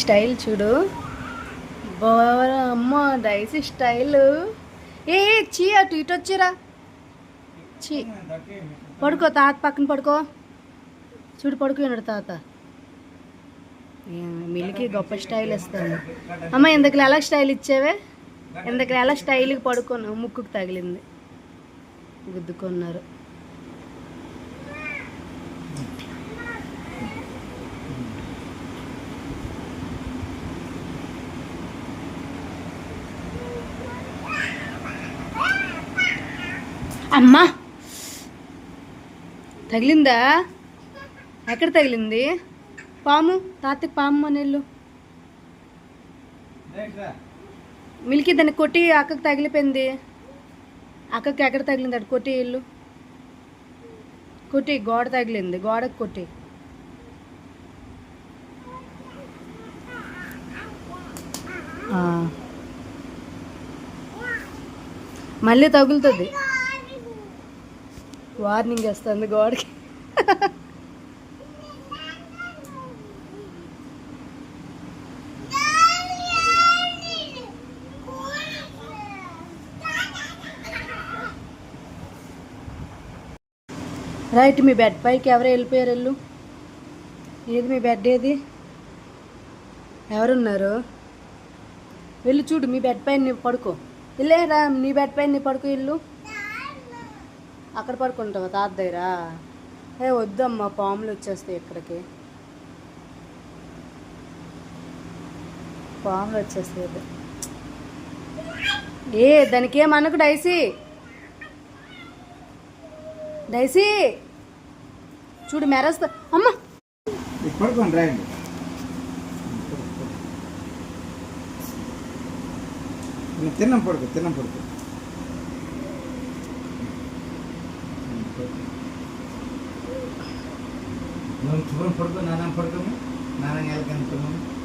Style చూడు. అమ్మ daisy style. ఏ చీ అటు ఇటు వచ్చిరా. చీ పడుకో, తాత పక్కన పడుకో. చూడు పడుకున్నాడు తాత. మిల్కి గొప్ప స్టైల్ ఇస్తాను. అమ్మ ఇందుకు ఎలా స్టైల్ ఇచ్చావే? ఇందుకు ఎలా స్టైల్కి పడుకోను. ముక్కుకు తగిలింది, గుద్దుకున్నారు. అమ్మా తగిలిందా? ఎక్కడ తగిలింది? పాము. తాతకి పాము అనేళ్ళు. మిల్కి దాన్ని కొట్టి అక్కకి తగిలిపోయింది. అక్కకి ఎక్కడ తగిలింది? అటు కొట్టి ఇల్లు కొట్టి. గోడ తగిలింది, గోడకు కొట్టి. మళ్ళీ తగులుతుంది. వార్నింగ్ వేస్తుంది గోడకి. రైట్, మీ బెడ్ పైకి ఎవరు వెళ్ళిపోయారు? వెళ్ళు. ఏది మీ బెడ్? ఏది? ఎవరున్నారు? వెళ్ళు చూడు. మీ బెడ్ పైన నీ పడుకో. వెళ్ళేరా, నీ బెడ్ పైన నీ పడుకో. ఇల్లు అక్కడ పడుకుంటావా తాత దగ్గర? ఏ వద్దమ్మా, పాములు వచ్చేస్తాయి ఇక్కడికి. పాములు వచ్చేస్తాయి. ఏ దానికి ఏమనకు డైసీ. డైసీ చూడు మెరస్తా. అమ్మ పడుకోండి, రాయండి. తిన్నాం పడుకో, తిన్నాం పడుకో. నువ్వు చూడం పడుకో, నాన్న పడుకోము. నాన్న నెలకి అనుకున్నాము.